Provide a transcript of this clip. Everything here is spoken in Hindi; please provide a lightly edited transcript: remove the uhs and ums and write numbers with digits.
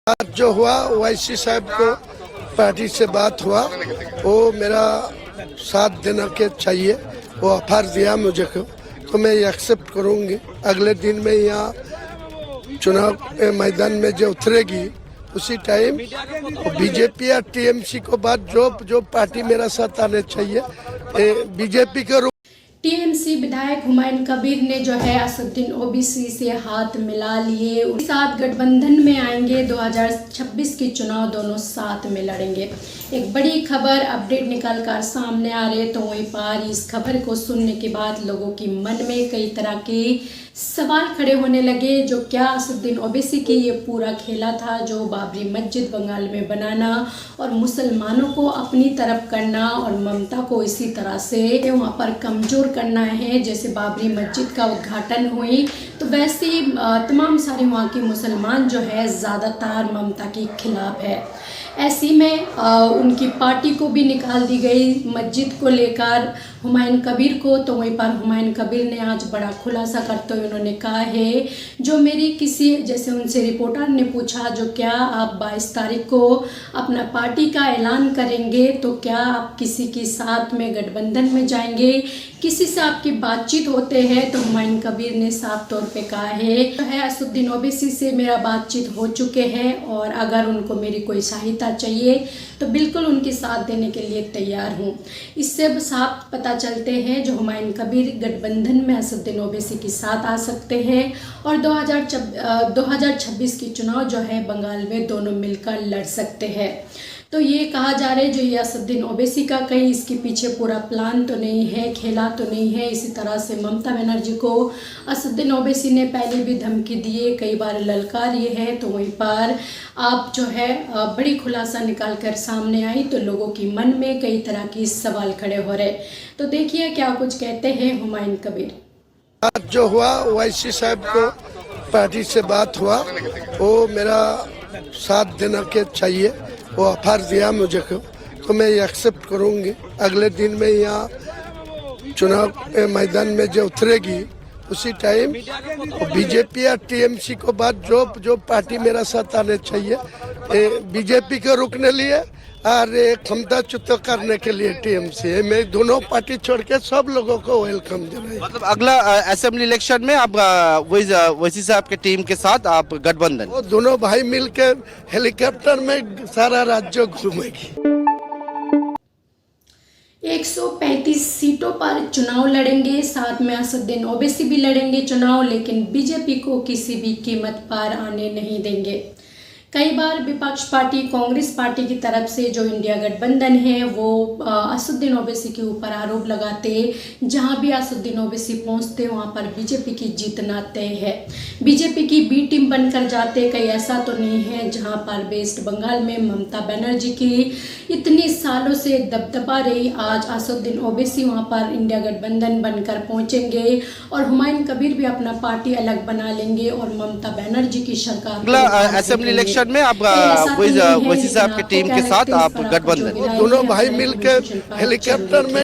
आज जो हुआ ओवैसी साहब को पार्टी से बात हुआ, वो मेरा साथ देना के चाहिए। वो ऑफर दिया मुझे को, तो मैं एक्सेप्ट करूंगी। अगले दिन में यहाँ चुनाव मैदान में जो उतरेगी उसी टाइम बीजेपी या टीएमसी को बाद जो पार्टी मेरा साथ आने चाहिए बीजेपी के रूप। टीएमसी विधायक हुमायूं कबीर ने जो है असदुद्दीन ओवैसी से हाथ मिला लिए, उनके साथ गठबंधन में आएंगे। 2026 के चुनाव दोनों साथ में लड़ेंगे। एक बड़ी खबर अपडेट निकल कर सामने आ रहे, तो वहीं पर इस खबर को सुनने के बाद लोगों के मन में कई तरह के सवाल खड़े होने लगे। जो क्या असदुद्दीन ओवैसी की ये पूरा खेला था, जो बाबरी मस्जिद बंगाल में बनाना और मुसलमानों को अपनी तरफ करना और ममता को इसी तरह से वहाँ पर कमजोर करना है। जैसे बाबरी मस्जिद का उद्घाटन हुई तो वैसे ही तमाम सारे वहाँ के मुसलमान जो है ज़्यादातर ममता के खिलाफ है। ऐसी में उनकी पार्टी को भी निकाल दी गई मस्जिद को लेकर हुमायूं कबीर को। तो वहीं पर हुमायूं कबीर ने आज बड़ा खुलासा करते हुए उन्होंने कहा है, जो मेरी किसी जैसे उनसे रिपोर्टर ने पूछा, जो क्या आप 22 तारीख को अपना पार्टी का ऐलान करेंगे, तो क्या आप किसी के साथ में गठबंधन में जाएंगे, किसी से आपकी बातचीत होते हैं? तो हुमायूं कबीर ने साफ तौर पे कहा है, जो है असदुद्दीन ओवैसी से मेरा बातचीत हो चुके हैं और अगर उनको मेरी कोई सहायता चाहिए तो बिल्कुल उनके साथ देने के लिए तैयार हूँ। इससे अब साफ पता चलते हैं जो हुमायूं कबीर गठबंधन में असदुद्दीन ओवैसी के साथ आ सकते हैं और 2026 के चुनाव जो है बंगाल में दोनों मिलकर लड़ सकते हैं। तो ये कहा जा रहा है जो ये असदुद्दीन ओवैसी का कहीं इसके पीछे पूरा प्लान तो नहीं है, खेला तो नहीं है। इसी तरह से ममता बनर्जी को असदुद्दीन ओवैसी ने पहले भी धमकी दिए, कई बार ललकार ये है। तो वहीं पर आप जो है बड़ी खुलासा निकाल कर सामने आई, तो लोगों के मन में कई तरह के सवाल खड़े हो रहे। तो देखिए क्या कुछ कहते हैं हुमायूं कबीर। आज जो हुआ ओवैसी साहब को पार्टी से बात हुआ, वो मेरा साथ देना के चाहिए। वो ऑफर दिया मुझे को, तो मैं एक्सेप्ट करूंगी। अगले दिन में यहाँ चुनाव मैदान में जो उतरेगी उसी टाइम बीजेपी या टीएमसी को बाद जो पार्टी मेरा साथ आने चाहिए बीजेपी को रुकने लिए और क्षमता च्युत करने के लिए टीएमसी है। मैं दोनों पार्टी छोड़ के सब लोगों को वेलकम देना। मतलब अगला असेंबली इलेक्शन में आप ओवैसी साहब के टीम के साथ आप गठबंधन, वो दोनों भाई मिलकर हेलीकॉप्टर में सारा राज्य घूमेगी। 135 सीटों पर चुनाव लड़ेंगे, साथ में असदुद्दीन ओवैसी भी लड़ेंगे चुनाव, लेकिन बीजेपी को किसी भी कीमत पर आने नहीं देंगे। कई बार विपक्ष पार्टी कांग्रेस पार्टी की तरफ से जो इंडिया गठबंधन है वो असदुद्दीन ओवैसी के ऊपर आरोप लगाते, जहां भी असदुद्दीन ओवैसी पहुंचते वहां पर बीजेपी की जीतना तय है, बीजेपी की बी टीम बनकर जाते। कहीं ऐसा तो नहीं है जहां पर वेस्ट बंगाल में ममता बनर्जी की इतनी सालों से दबदबा रही, आज असदुद्दीन ओवैसी वहां पर इंडिया गठबंधन बनकर पहुंचेंगे और हुमायूं कबीर भी अपना पार्टी अलग बना लेंगे और ममता बनर्जी की सरकार असेंबली इलेक्शन में आप ओवैसी साहब के टीम के साथ आप गठबंधन, दोनों भाई मिलकर हेलीकॉप्टर में